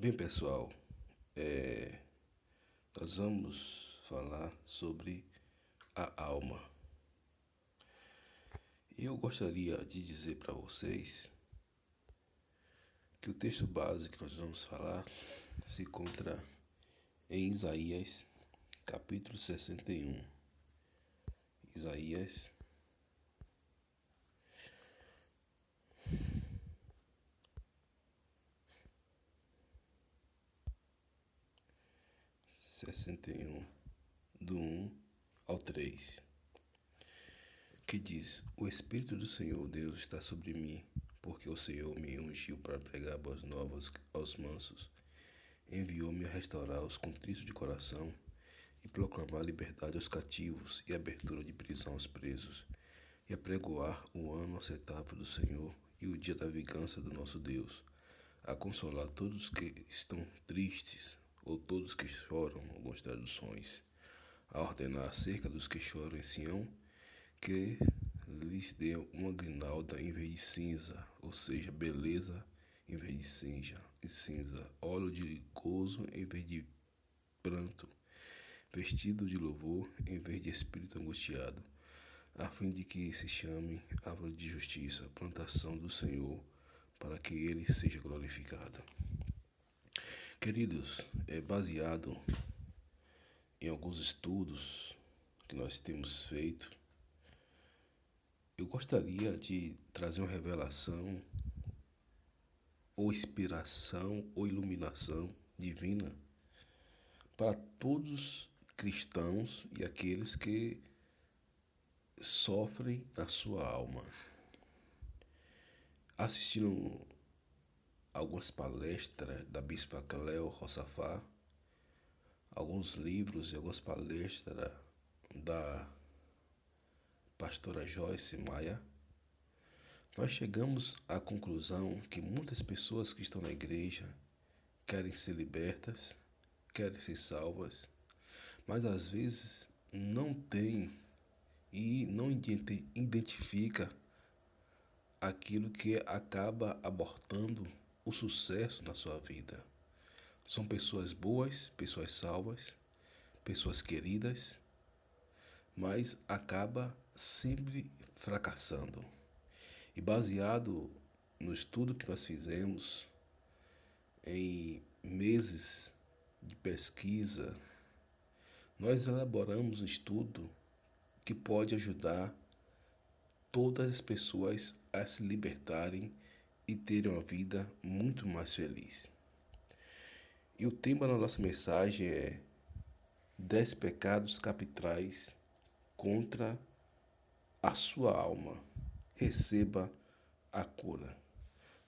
Bem, pessoal, é, nós vamos falar sobre a alma. E eu gostaria de dizer para vocês que o texto básico que nós vamos falar se encontra em Isaías, capítulo 61. Isaías 61, do 1 ao 3, que diz: O Espírito do Senhor Deus está sobre mim, porque o Senhor me ungiu para pregar boas novas aos mansos, enviou-me a restaurar os contritos de coração e proclamar liberdade aos cativos e abertura de prisão aos presos, e apregoar o ano aceitável do Senhor e o dia da vingança do nosso Deus, a consolar todos os que estão tristes, ou todos que choram, algumas traduções, a ordenar acerca dos que choram em Sião, que lhes dê uma grinalda em vez de cinza, ou seja, beleza em vez de cinza, óleo de gozo em vez de pranto, vestido de louvor em vez de espírito angustiado, a fim de que se chame árvore de justiça, plantação do Senhor, para que ele seja glorificado. Queridos, é baseado em alguns estudos que nós temos feito. Eu gostaria de trazer uma revelação, ou inspiração, ou iluminação divina para todos cristãos e aqueles que sofrem na sua alma. Assistindo algumas palestras da Bispa Cléo Rossafá, alguns livros e algumas palestras da pastora Joyce Maia, nós chegamos à conclusão que muitas pessoas que estão na igreja querem ser libertas, querem ser salvas, mas às vezes não tem e não identifica aquilo que acaba abortando o sucesso na sua vida. São pessoas boas, pessoas salvas, pessoas queridas, mas acaba sempre fracassando. E baseado no estudo que nós fizemos, em meses de pesquisa, nós elaboramos um estudo que pode ajudar todas as pessoas a se libertarem e terem uma vida muito mais feliz. E o tema da nossa mensagem é 10 pecados capitais contra a sua alma. Receba a cura.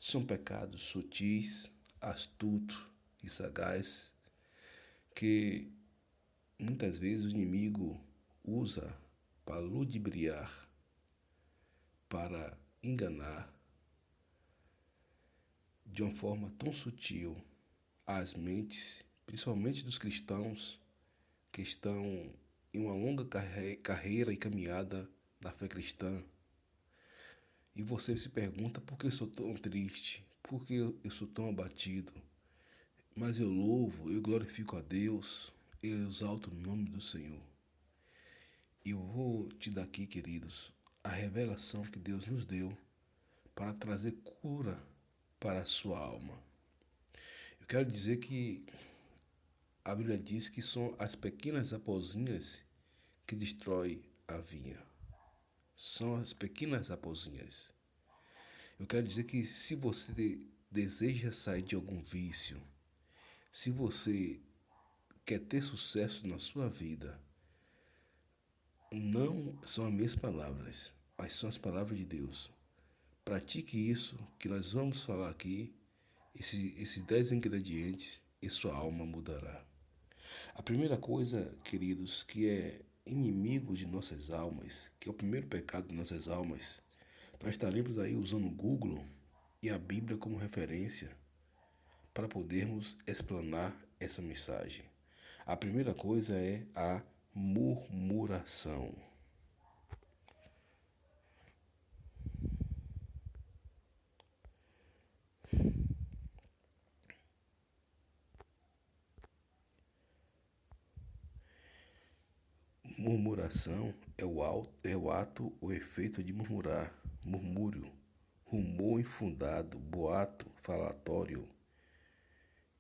São pecados sutis, astutos e sagazes que muitas vezes o inimigo usa para ludibriar, para enganar de uma forma tão sutil as mentes, principalmente dos cristãos que estão em uma longa carreira e caminhada na fé cristã. E você se pergunta: por que eu sou tão triste? Por que eu sou tão abatido? Mas eu louvo, eu glorifico a Deus, eu exalto o nome do Senhor. E eu vou te dar aqui, queridos, a revelação que Deus nos deu para trazer cura para a sua alma. Eu quero dizer que a Bíblia diz que são as pequenas raposinhas que destrói a vinha. São as pequenas raposinhas. Eu quero dizer que se você deseja sair de algum vício, se você quer ter sucesso na sua vida, não são as minhas palavras, mas são as palavras de Deus. Pratique isso que nós vamos falar aqui, esses 10 ingredientes, e sua alma mudará. A primeira coisa, queridos, que é inimigo de nossas almas, que é o primeiro pecado de nossas almas, nós estaremos aí usando o Google e a Bíblia como referência para podermos explanar essa mensagem. A primeira coisa é a murmuração. Murmuração é o ato ou efeito de murmurar, murmúrio, rumor infundado, boato, falatório,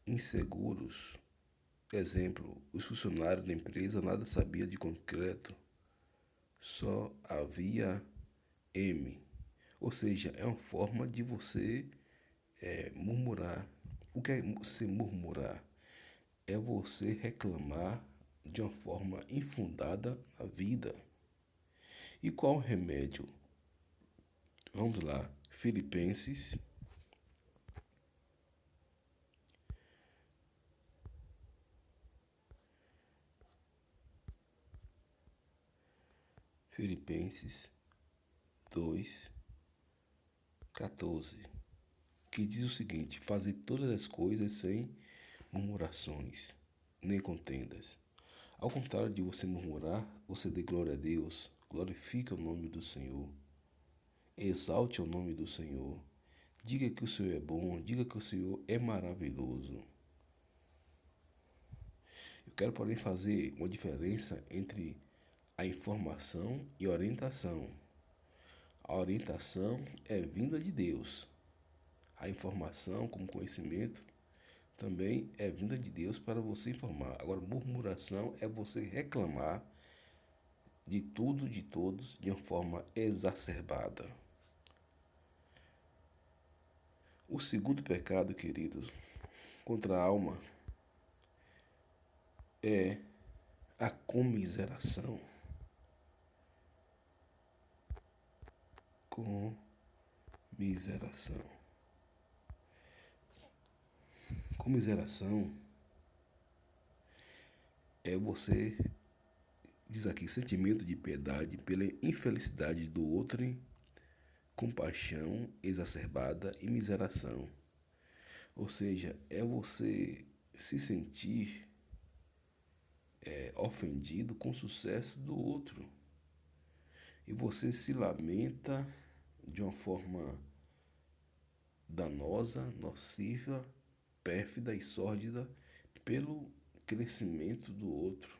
inseguros. Exemplo, os funcionários da empresa nada sabiam de concreto, só havia M. Ou seja, é uma forma de você murmurar. O que é você murmurar? É você reclamar de uma forma infundada na vida. E qual o remédio? Vamos lá. Filipenses 2:14, que diz o seguinte: fazer todas as coisas sem murmurações, nem contendas. Ao contrário de você murmurar, você dê glória a Deus, glorifique o nome do Senhor, exalte o nome do Senhor, diga que o Senhor é bom, diga que o Senhor é maravilhoso. Eu quero, porém, fazer uma diferença entre a informação e a orientação. A orientação é vinda de Deus. A informação, como conhecimento, também é vinda de Deus para você informar. Agora, murmuração é você reclamar de tudo, de todos, de uma forma exacerbada. O segundo pecado, queridos, contra a alma é a comiseração. Comiseração. Comiseração é você, diz aqui, sentimento de piedade pela infelicidade do outro, compaixão exacerbada e miseração. Ou seja, é você se sentir ofendido com o sucesso do outro. E você se lamenta de uma forma danosa, nociva, pérfida e sórdida pelo crescimento do outro,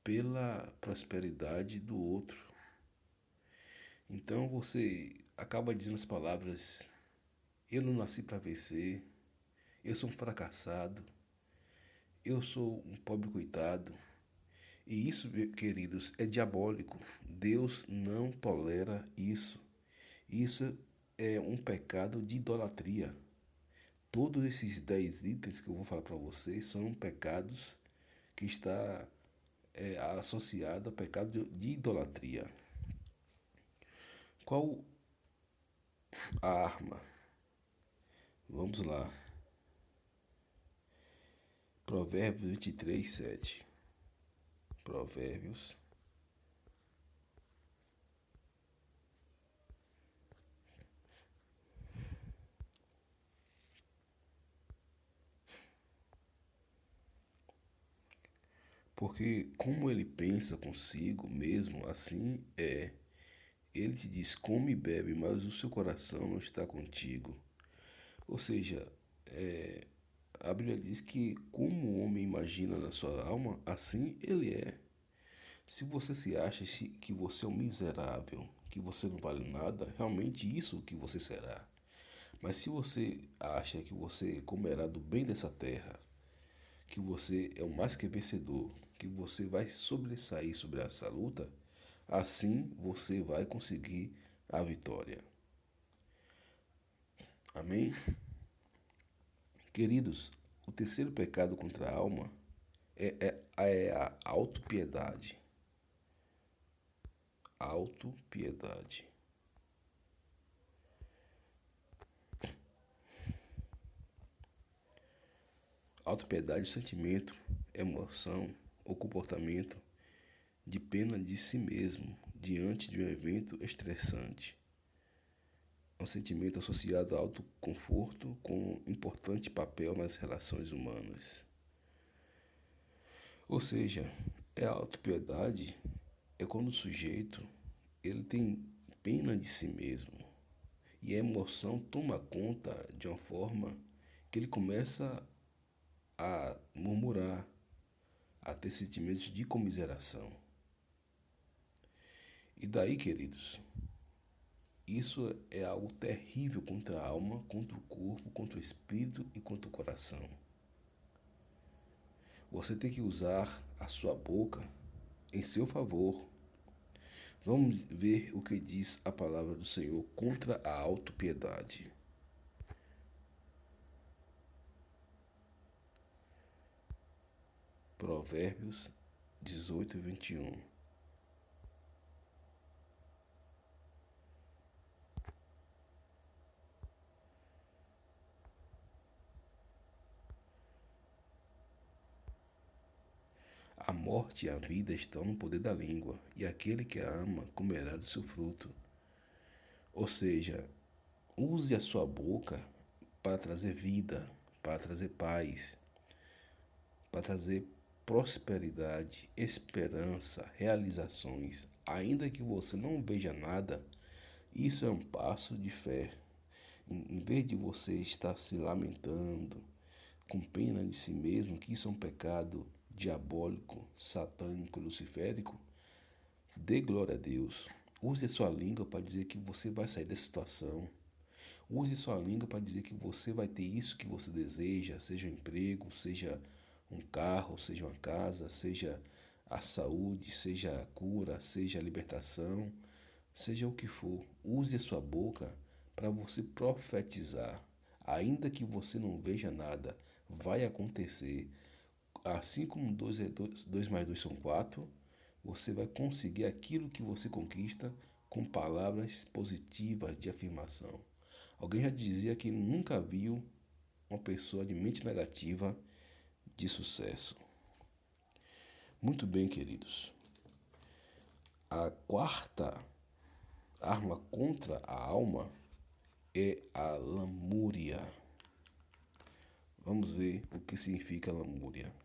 pela prosperidade do outro. Então você acaba dizendo as palavras: eu não nasci para vencer, eu sou um fracassado, eu sou um pobre coitado. E isso, queridos, é diabólico. Deus não tolera isso. Isso é um pecado de idolatria. Todos esses 10 itens que eu vou falar para vocês são pecados que está associado ao pecado de idolatria. Qual a arma? Vamos lá. Provérbios 23:7. Provérbios. Porque como ele pensa consigo mesmo, assim é. Ele te diz: come e bebe, mas o seu coração não está contigo. Ou seja, a Bíblia diz que como o homem imagina na sua alma, assim ele é. Se você se acha que você é um miserável, que você não vale nada, realmente isso que você será. Mas se você acha que você comerá do bem dessa terra, que você é o mais que vencedor, que você vai sobressair sobre essa luta, assim você vai conseguir a vitória. Amém? Queridos, o terceiro pecado contra a alma é a autopiedade. Autopiedade. Autopiedade é sentimento, emoção ou comportamento de pena de si mesmo diante de um evento estressante. É um sentimento associado ao autoconforto com importante papel nas relações humanas. Ou seja, a autopiedade é quando o sujeito ele tem pena de si mesmo e a emoção toma conta de uma forma que ele começa a murmurar, a ter sentimentos de comiseração. E daí, queridos, isso é algo terrível contra a alma, contra o corpo, contra o espírito e contra o coração. Você tem que usar a sua boca em seu favor. Vamos ver o que diz a palavra do Senhor contra a autopiedade. Provérbios 18:21. A morte e a vida estão no poder da língua, e aquele que a ama comerá do seu fruto. Ou seja, use a sua boca para trazer vida, para trazer paz, para trazer prosperidade, esperança, realizações. Ainda que você não veja nada, isso é um passo de fé. Em vez de você estar se lamentando, com pena de si mesmo, que isso é um pecado diabólico, satânico, luciférico, dê glória a Deus. Use a sua língua para dizer que você vai sair dessa situação. Use sua língua para dizer que você vai ter isso que você deseja, seja um emprego, seja um carro, seja uma casa, seja a saúde, seja a cura, seja a libertação, seja o que for. Use a sua boca para você profetizar. Ainda que você não veja nada, vai acontecer. Assim como 2 mais 2 são 4, você vai conseguir aquilo que você conquista com palavras positivas de afirmação. Alguém já dizia que nunca viu uma pessoa de mente negativa de sucesso. Muito bem, queridos. A quarta arma contra a alma é a lamúria. Vamos ver o que significa lamúria.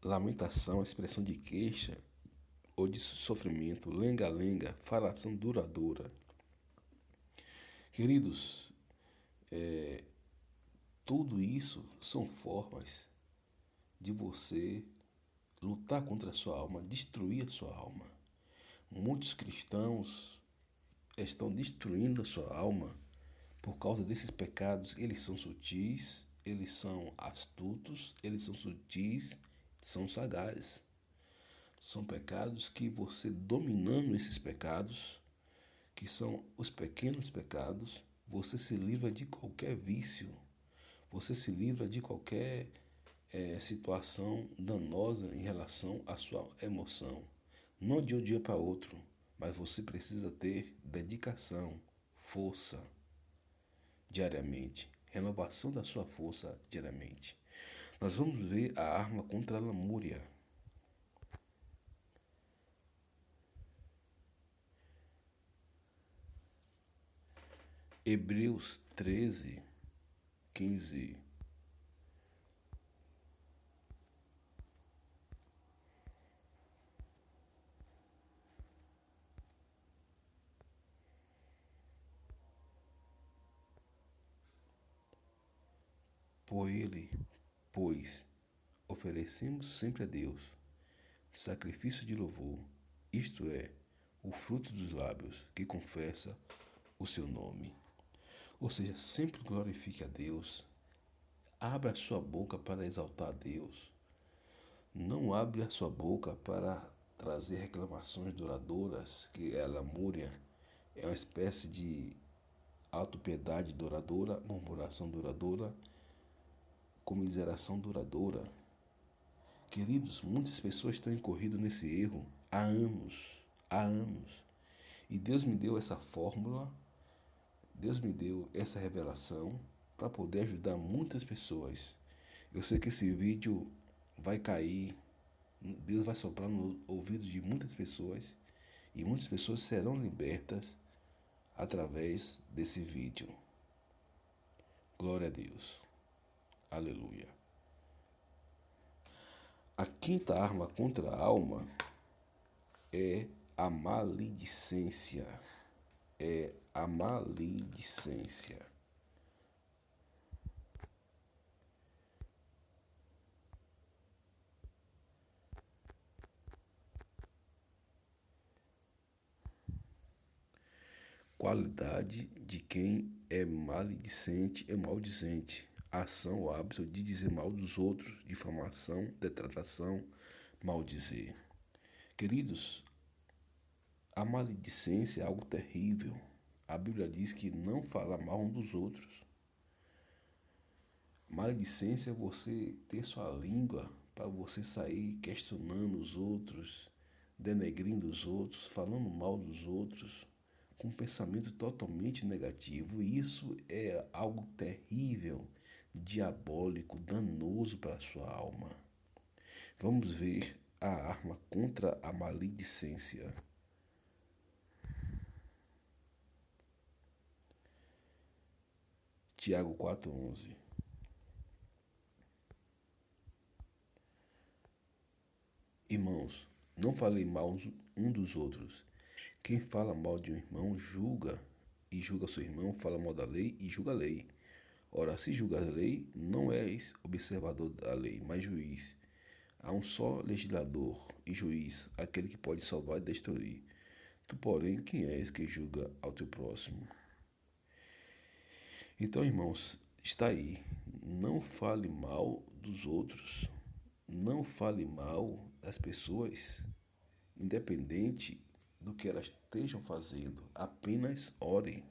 Lamentação, expressão de queixa ou de sofrimento, lenga-lenga, falação duradoura. Queridos, tudo isso são formas de você lutar contra a sua alma, destruir a sua alma. Muitos cristãos estão destruindo a sua alma por causa desses pecados. Eles são sutis, eles são astutos, eles são sutis, são sagazes. São pecados que você dominando esses pecados, que são os pequenos pecados, você se livra de qualquer vício, você se livra de qualquer situação danosa em relação à sua emoção. Não de um dia para outro, mas você precisa ter dedicação, força diariamente, renovação da sua força diariamente. Nós vamos ver a arma contra a lamúria. Hebreus 13:15. Por ele, pois, oferecemos sempre a Deus sacrifício de louvor, isto é, o fruto dos lábios que confessa o seu nome. Ou seja, sempre glorifique a Deus. Abra a sua boca para exaltar a Deus. Não abra a sua boca para trazer reclamações duradouras, que é a lamúria, é uma espécie de autopiedade duradoura, murmuração duradoura, comiseração duradoura. Queridos, muitas pessoas estão incorridas nesse erro há anos, há anos. E Deus me deu essa fórmula, Deus me deu essa revelação para poder ajudar muitas pessoas. Eu sei que esse vídeo vai cair, Deus vai soprar no ouvido de muitas pessoas e muitas pessoas serão libertas através desse vídeo. Glória a Deus. Aleluia. A quinta arma contra a alma é a maledicência. É a maledicência. qualidade de quem é maledicente e maldizente, ação ou hábito de dizer mal dos outros, difamação, detratação, maldizer. Queridos, a maledicência é algo terrível. A Bíblia diz que não fala mal um dos outros. Maledicência é você ter sua língua para você sair questionando os outros, denegrindo os outros, falando mal dos outros, com um pensamento totalmente negativo. E isso é algo terrível, diabólico, danoso para a sua alma. Vamos ver a arma contra a maledicência. Tiago 4,11. Irmãos, não falei mal um dos outros. Quem fala mal de um irmão julga, e julga seu irmão, fala mal da lei e julga a lei. Ora, se julgas a lei, não és observador da lei, mas juiz. Há um só legislador e juiz, aquele que pode salvar e destruir. Tu, porém, quem és que julga ao teu próximo? Então, irmãos, está aí. Não fale mal dos outros. Não fale mal das pessoas, independente do que elas estejam fazendo. Apenas ore.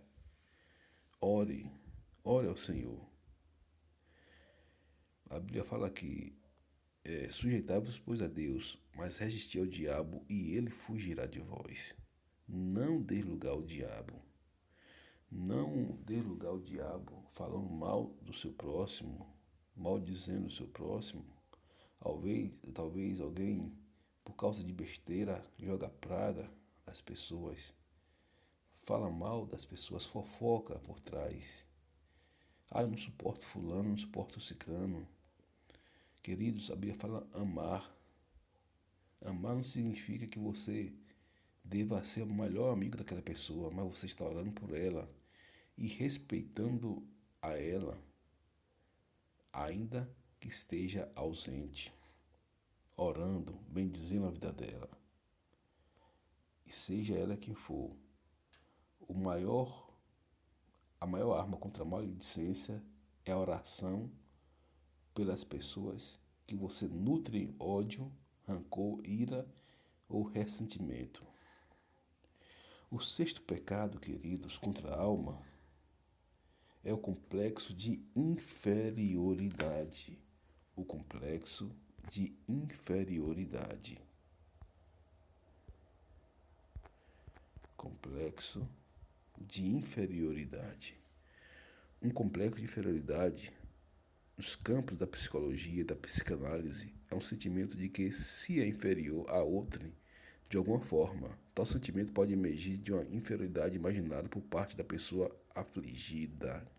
Ore. Ore ao Senhor. A Bíblia fala que sujeitai-vos, pois, a Deus, mas resisti ao diabo e ele fugirá de vós. Não dê lugar ao diabo. Não dê lugar ao diabo falando mal do seu próximo, maldizendo o seu próximo. Talvez alguém, por causa de besteira, joga praga às pessoas. Fala mal das pessoas, fofoca por trás. Ah, eu não suporto fulano, não suporto ciclano. Queridos, a Bíblia fala amar. Amar não significa que você deva ser o melhor amigo daquela pessoa, mas você está orando por ela e respeitando a ela, ainda que esteja ausente, orando, bendizendo a vida dela. E seja ela quem for, a maior arma contra a maledicência é a oração pelas pessoas que você nutre ódio, rancor, ira ou ressentimento. O sexto pecado, queridos, contra a alma é o complexo de inferioridade. O complexo de inferioridade. Complexo de inferioridade. Um complexo de inferioridade, nos campos da psicologia e da psicanálise, é um sentimento de que se é inferior a outrem de alguma forma. Tal sentimento pode emergir de uma inferioridade imaginada por parte da pessoa afligida.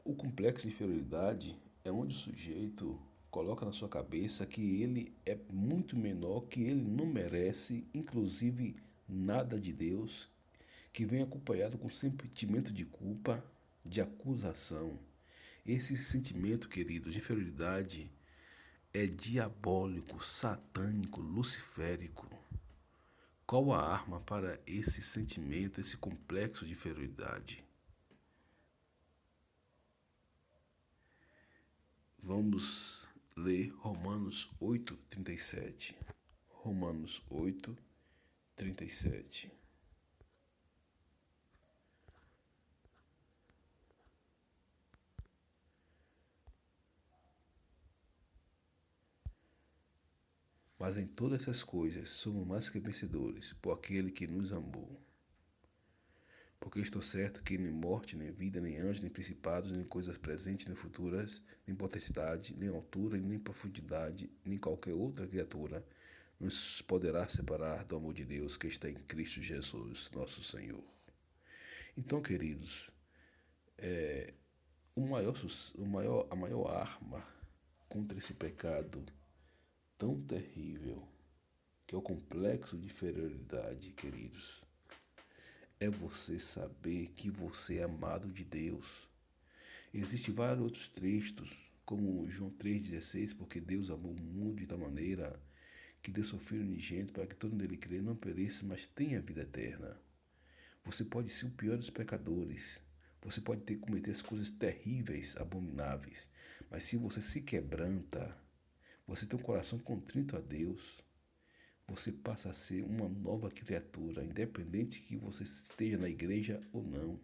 O complexo de inferioridade é onde o sujeito coloca na sua cabeça que ele é muito menor, que ele não merece, inclusive, nada de Deus, que vem acompanhado com sentimento de culpa, de acusação. Esse sentimento, querido, de inferioridade é diabólico, satânico, luciférico. Qual a arma para esse sentimento, esse complexo de inferioridade? Vamos ler Romanos 8:37. Romanos 8:37. Mas em todas essas coisas somos mais que vencedores por aquele que nos amou. Porque estou certo que nem morte, nem vida, nem anjos, nem principados, nem coisas presentes, nem futuras, nem potestade, nem altura, nem profundidade, nem qualquer outra criatura nos poderá separar do amor de Deus que está em Cristo Jesus, nosso Senhor. Então, queridos, a maior arma contra esse pecado tão terrível, que é o complexo de inferioridade, queridos, é você saber que você é amado de Deus. Existem vários outros textos, como João 3,16, porque Deus amou o mundo de tal maneira que deu seu Filho unigênito para que todo nele crê não pereça, mas tenha vida eterna. Você pode ser o pior dos pecadores. Você pode ter que cometer as coisas terríveis, abomináveis. Mas se você se quebranta, você tem um coração contrito a Deus, você passa a ser uma nova criatura, independente que você esteja na igreja ou não.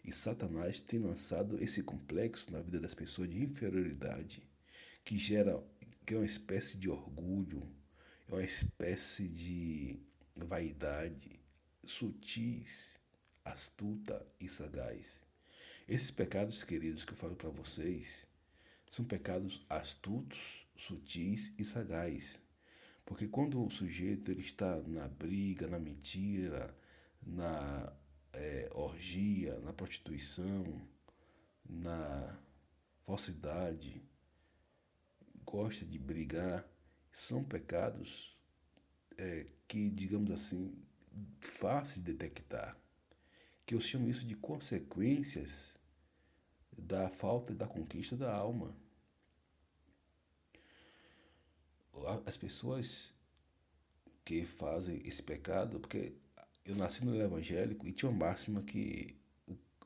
E Satanás tem lançado esse complexo na vida das pessoas de inferioridade, que é uma espécie de orgulho, é uma espécie de vaidade, sutis, astuta e sagaz. Esses pecados, queridos, que eu falo para vocês, são pecados astutos, sutis e sagaz. Porque quando o sujeito ele está na briga, na mentira, na orgia, na prostituição, na falsidade, gosta de brigar, são pecados que, digamos assim, fácil de detectar. Que eu chamo isso de consequências da falta da conquista da alma. As pessoas que fazem esse pecado, porque eu nasci no evangélico e tinha uma máxima que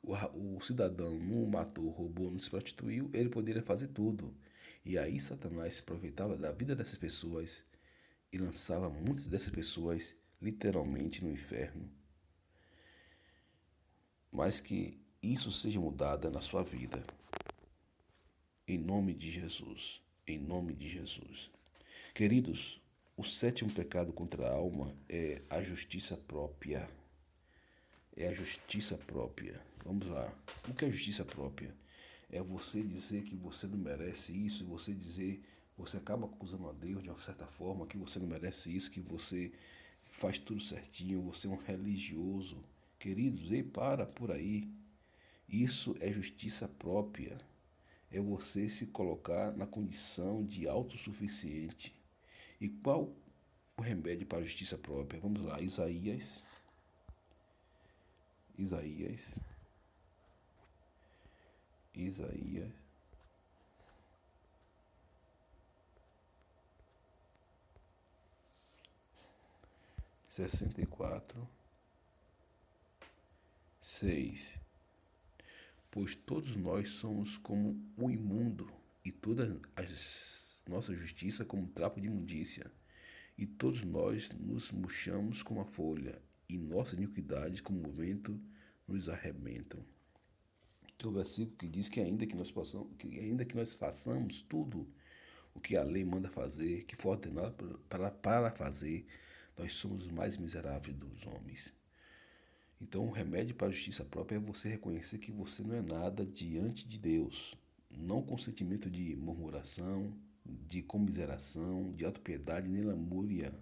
o cidadão não matou, roubou, não se prostituiu, ele poderia fazer tudo. E aí Satanás se aproveitava da vida dessas pessoas e lançava muitas dessas pessoas literalmente no inferno. Mas que isso seja mudado na sua vida. Em nome de Jesus. Em nome de Jesus. Queridos, o sétimo pecado contra a alma é a justiça própria. É a justiça própria. Vamos lá. O que é justiça própria? É você dizer que você não merece isso, você acaba acusando a Deus de uma certa forma, que você não merece isso, que você faz tudo certinho, você é um religioso. Queridos, ei, para por aí. Isso é justiça própria. É você se colocar na condição de autossuficiente. E qual o remédio para a justiça própria? Vamos lá, Isaías 64, 6. Pois todos nós somos como o imundo, e toda a nossa justiça como trapo de imundícia. E todos nós nos murchamos como a folha, e nossa iniquidade como o vento nos arrebentam. Tem um versículo que diz que ainda que nós façamos tudo o que a lei manda fazer, que for ordenado para fazer, nós somos os mais miseráveis dos homens. Então, o remédio para a justiça própria é você reconhecer que você não é nada diante de Deus. Não com sentimento de murmuração, de comiseração, de autopiedade, nem lamúria,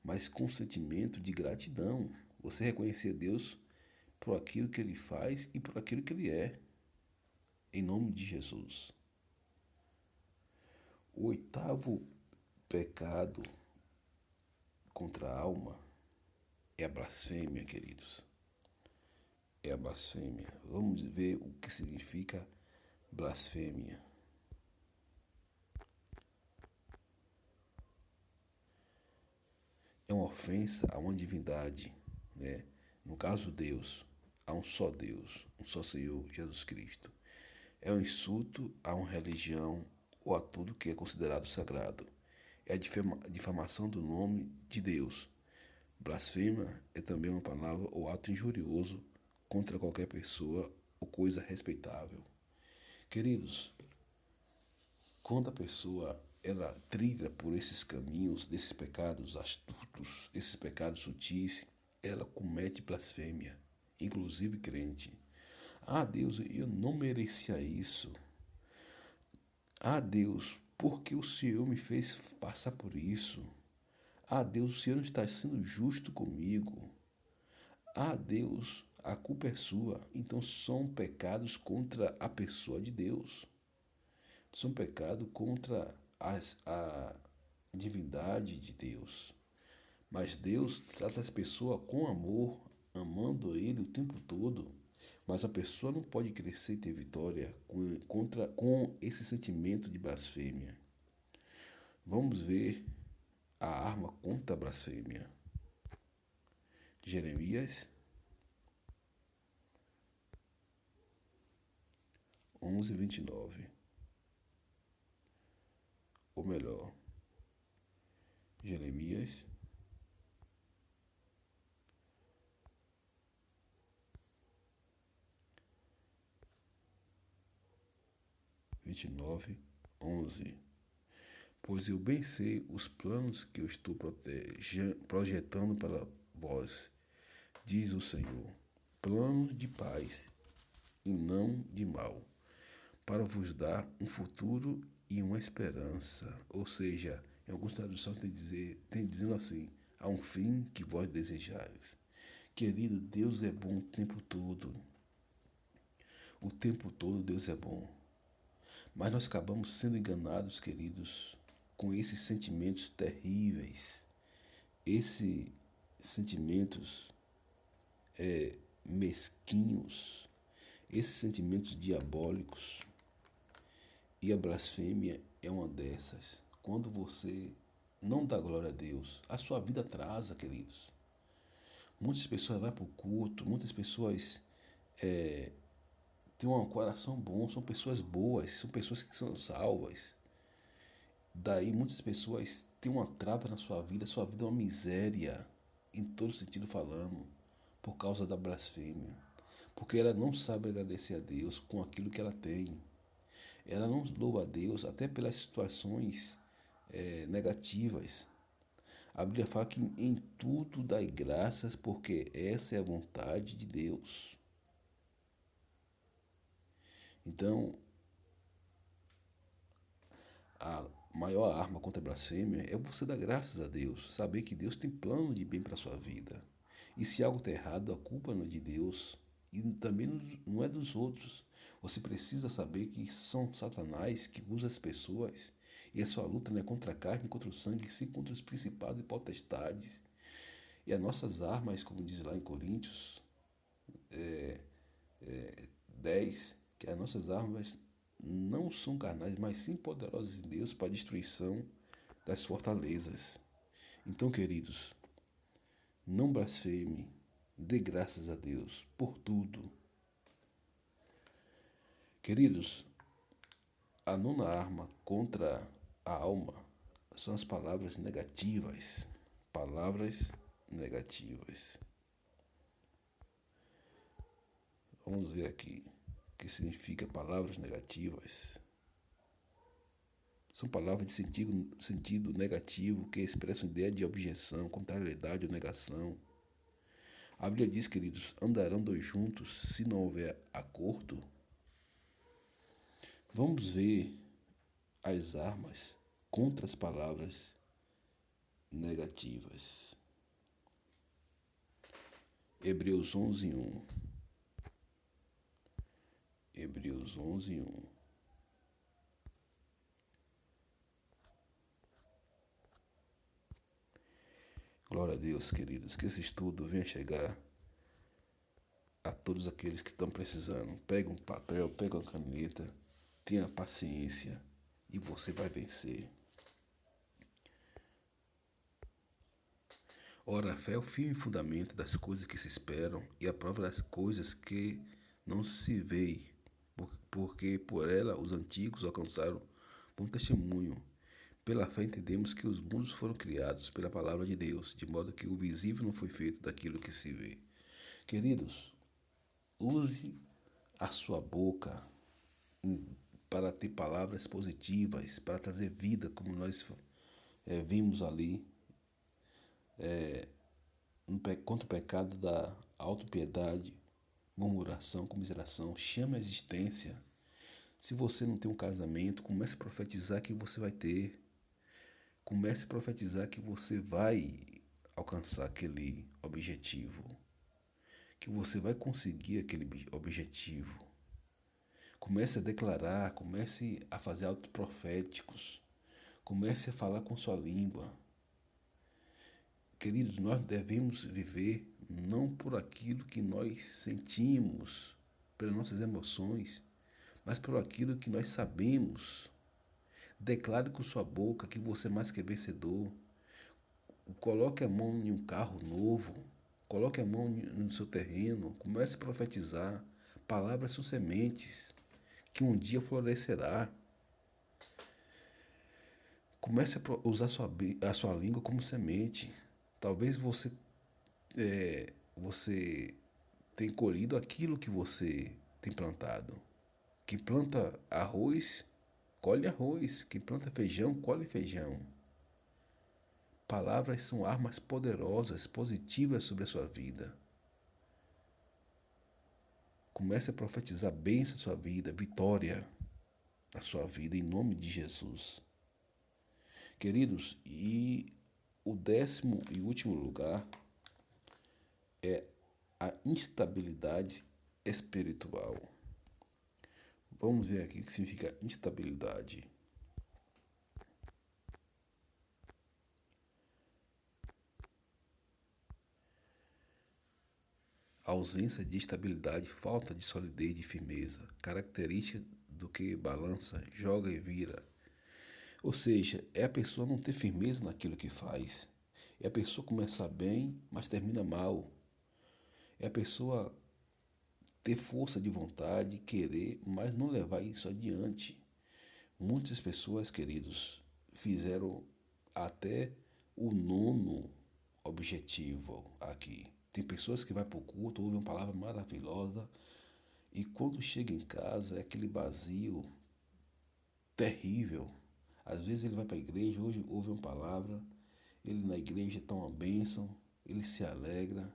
mas com sentimento de gratidão. Você reconhecer Deus por aquilo que Ele faz e por aquilo que Ele é. Em nome de Jesus. O oitavo pecado contra a alma é a blasfêmia, queridos. É a blasfêmia. Vamos ver o que significa blasfêmia. É uma ofensa a uma divindade, né? No caso, Deus, a um só Deus, um só Senhor, Jesus Cristo. É um insulto a uma religião ou a tudo que é considerado sagrado. É a difamação do nome de Deus. Blasfema é também uma palavra ou ato injurioso contra qualquer pessoa ou coisa respeitável. Queridos, quando a pessoa ela trilha por esses caminhos, desses pecados astutos, esses pecados sutis, ela comete blasfêmia, inclusive crente. Ah, Deus, eu não merecia isso. Ah, Deus, porque o Senhor me fez passar por isso? Ah, Deus, o Senhor não está sendo justo comigo. Ah, Deus, a culpa é sua. Então são pecados contra a pessoa de Deus. São pecados contra a divindade de Deus. Mas Deus trata essa pessoa com amor, amando Ele o tempo todo. Mas a pessoa não pode crescer e ter vitória com esse sentimento de blasfêmia. Vamos ver a arma contra a blasfêmia. Jeremias 11:29. Ou melhor, Jeremias 29:11. Pois eu bem sei os planos que eu estou projetando para vós, diz o Senhor, planos de paz e não de mal, para vos dar um futuro e uma esperança. Ou seja, em algumas traduções tem dizendo assim, há um fim que vós desejais. Querido, Deus é bom o tempo todo. O tempo todo Deus é bom. Mas nós acabamos sendo enganados, queridos, com esses sentimentos terríveis, esses sentimentos mesquinhos, esses sentimentos diabólicos. E a blasfêmia é uma dessas. Quando você não dá glória a Deus, a sua vida atrasa, queridos. Muitas pessoas vão para o culto, muitas pessoas têm um coração bom, são pessoas boas, são pessoas que são salvas. Daí muitas pessoas têm uma trava na sua vida é uma miséria, em todo sentido falando, por causa da blasfêmia. Porque ela não sabe agradecer a Deus com aquilo que ela tem. Ela não louva a Deus até pelas situações negativas. A Bíblia fala que em tudo dai graças, porque essa é a vontade de Deus. Então, a maior arma contra a blasfêmia é você dar graças a Deus, saber que Deus tem plano de bem para a sua vida. E se algo está errado, a culpa não é de Deus e também não é dos outros. Você precisa saber que são Satanás que usa as pessoas e a sua luta não é contra a carne, contra o sangue, sim contra os principados e potestades. E as nossas armas, como diz lá em Coríntios 10, que as nossas armas não são carnais, mas sim poderosas em Deus para a destruição das fortalezas. Então, queridos, não blasfeme, dê graças a Deus por tudo. Queridos, a nona arma contra a alma são as palavras negativas. Palavras negativas. Vamos ver aqui o que significa palavras negativas. São palavras de sentido negativo que expressam ideia de objeção, contrariedade ou negação. A Bíblia diz, queridos, andarão dois juntos se não houver acordo. Vamos ver as armas contra as palavras negativas. Hebreus 11:1. Hebreus 11:1. Glória a Deus, queridos, que esse estudo venha chegar a todos aqueles que estão precisando. Pega um papel, pega uma caneta, tenha paciência e você vai vencer. Ora, a fé é o firme fundamento das coisas que se esperam e a prova das coisas que não se veem, porque por ela os antigos alcançaram bom testemunho. Pela fé entendemos que os mundos foram criados pela palavra de Deus, de modo que o visível não foi feito daquilo que se vê. Queridos, use a sua boca para ter palavras positivas, para trazer vida, como nós vimos ali, contra o pecado da autopiedade, murmuração, comiseração. Chame a existência. Se você não tem um casamento, comece a profetizar que você vai ter. Comece a profetizar que você vai alcançar aquele objetivo, que você vai conseguir aquele objetivo. Comece a declarar, comece a fazer autos proféticos, comece a falar com sua língua. Queridos, nós devemos viver não por aquilo que nós sentimos, pelas nossas emoções, mas por aquilo que nós sabemos. Declare com sua boca que você é mais que vencedor. Coloque a mão em um carro novo. Coloque a mão no seu terreno. Comece a profetizar. Palavras são sementes que um dia florescerá. Comece a usar a sua língua como semente. Talvez você tenha colhido aquilo que você tem plantado. Quem planta arroz, colhe arroz. Quem planta feijão, colhe feijão. Palavras são armas poderosas, positivas sobre a sua vida. Comece a profetizar bênção na sua vida, vitória na sua vida, em nome de Jesus. Queridos, e o 10º e último lugar é a instabilidade espiritual. Vamos ver aqui o que significa instabilidade. Ausência de estabilidade, falta de solidez e firmeza, característica do que balança, joga e vira. Ou seja, é a pessoa não ter firmeza naquilo que faz. É a pessoa começar bem, mas termina mal. É a pessoa ter força de vontade, querer, mas não levar isso adiante. Muitas pessoas, queridos, fizeram até o 9º objetivo aqui. Tem pessoas que vão para o culto, ouvem uma palavra maravilhosa e quando chega em casa é aquele vazio terrível. Às vezes ele vai para a igreja, hoje ouve uma palavra, ele na igreja está uma bênção, ele se alegra,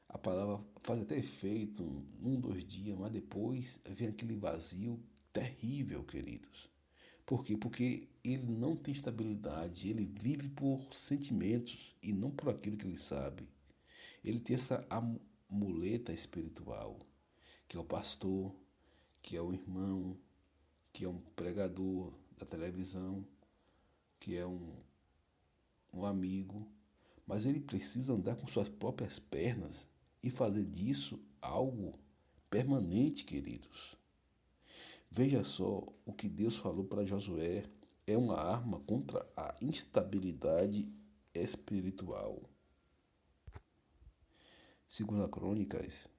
a palavra faz até efeito, 1, 2 dias, mas depois vem aquele vazio terrível, queridos. Por quê? Porque ele não tem estabilidade, ele vive por sentimentos e não por aquilo que ele sabe. Ele tem essa muleta espiritual, que é o pastor, que é o irmão, que é um pregador da televisão, que é um amigo, mas ele precisa andar com suas próprias pernas e fazer disso algo permanente, queridos. Veja só o que Deus falou para Josué. É uma arma contra a instabilidade espiritual. 2 Crônicas,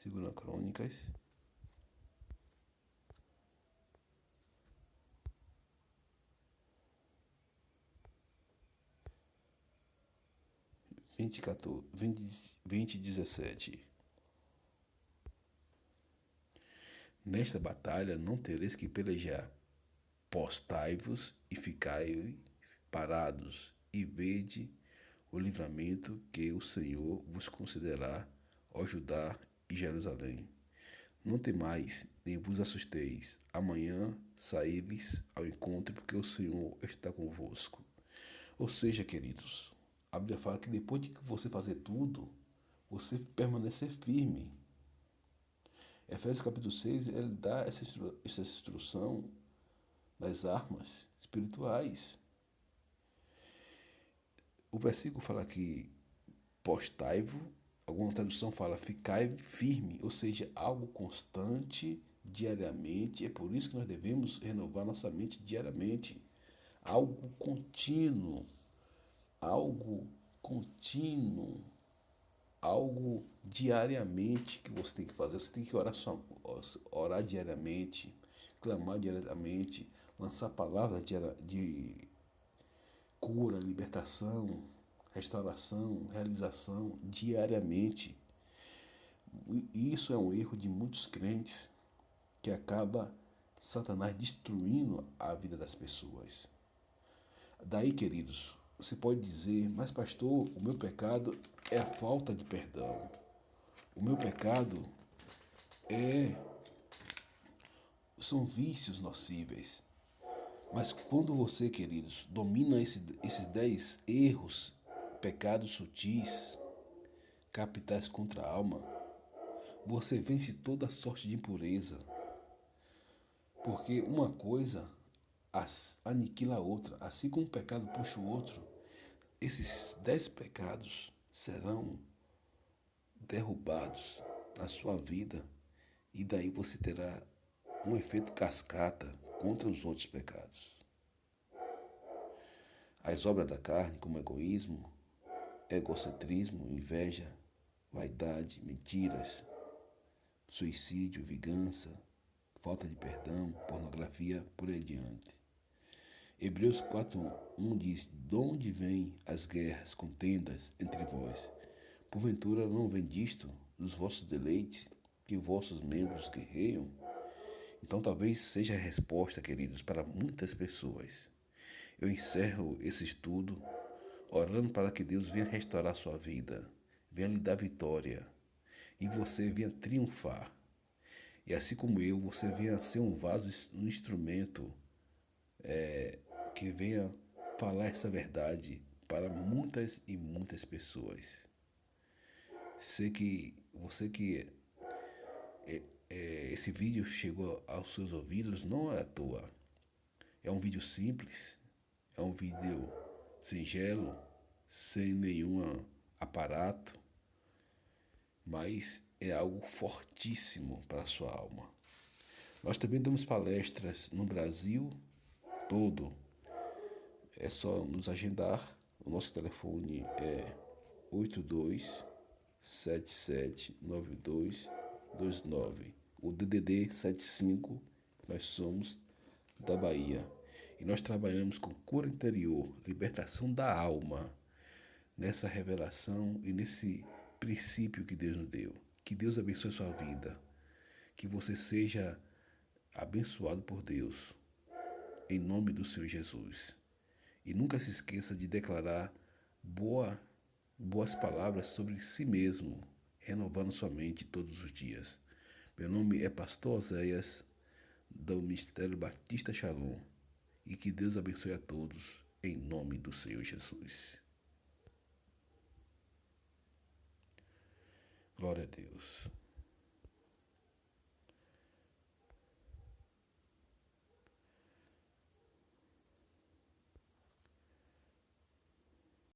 2 Crônicas, 20:17. Nesta batalha não tereis que pelejar. Postai-vos e ficai parados, e vede o livramento que o Senhor vos concederá, ó Judá e Jerusalém. Não temais, nem vos assusteis. Amanhã saíres ao encontro, porque o Senhor está convosco. Ou seja, queridos, a Bíblia fala que depois de você fazer tudo, você permanecer firme. Efésios capítulo 6, ele dá essa instrução das armas espirituais. O versículo fala que postai-vos, alguma tradução fala ficai firme, ou seja, algo constante, diariamente. É por isso que nós devemos renovar nossa mente diariamente. Algo contínuo, algo contínuo, algo diariamente que você tem que fazer. Você tem que orar diariamente, clamar diariamente, lançar palavras de cura, libertação, restauração, realização diariamente. E isso é um erro de muitos crentes que acaba Satanás destruindo a vida das pessoas. Daí, queridos, você pode dizer, mas pastor, o meu pecado é a falta de perdão. O meu pecado são vícios nocíveis. Mas quando você, queridos, domina esses 10 erros, pecados sutis, capitais contra a alma, você vence toda sorte de impureza. Porque uma coisa aniquila a outra. Assim como um pecado puxa o outro, esses 10 pecados serão derrubados na sua vida e daí você terá um efeito cascata contra os outros pecados. As obras da carne, como egoísmo, egocentrismo, inveja, vaidade, mentiras, suicídio, vingança, falta de perdão, pornografia, por aí adiante. Hebreus 4:1 diz: de onde vêm as guerras, contendas entre vós? Porventura não vem disto dos vossos deleites, que vossos membros guerreiam? Então talvez seja a resposta, queridos, para muitas pessoas. Eu encerro esse estudo orando para que Deus venha restaurar sua vida, venha lhe dar vitória e você venha triunfar. E assim como eu, você venha ser um vaso, um instrumento que venha falar essa verdade para muitas e muitas pessoas. Sei que você que esse vídeo chegou aos seus ouvidos não é à toa. É um vídeo simples, é um vídeo singelo, sem nenhum aparato, mas é algo fortíssimo para a sua alma. Nós também damos palestras no Brasil todo. É só nos agendar. O nosso telefone é 82779229. O DDD 75, nós somos da Bahia. E nós trabalhamos com cura interior, libertação da alma, nessa revelação e nesse princípio que Deus nos deu. Que Deus abençoe sua vida. Que você seja abençoado por Deus, em nome do Senhor Jesus. E nunca se esqueça de declarar boas palavras sobre si mesmo, renovando sua mente todos os dias. Meu nome é Pastor Oséias, do Ministério Batista Shalom. E que Deus abençoe a todos, em nome do Senhor Jesus. Glória a Deus.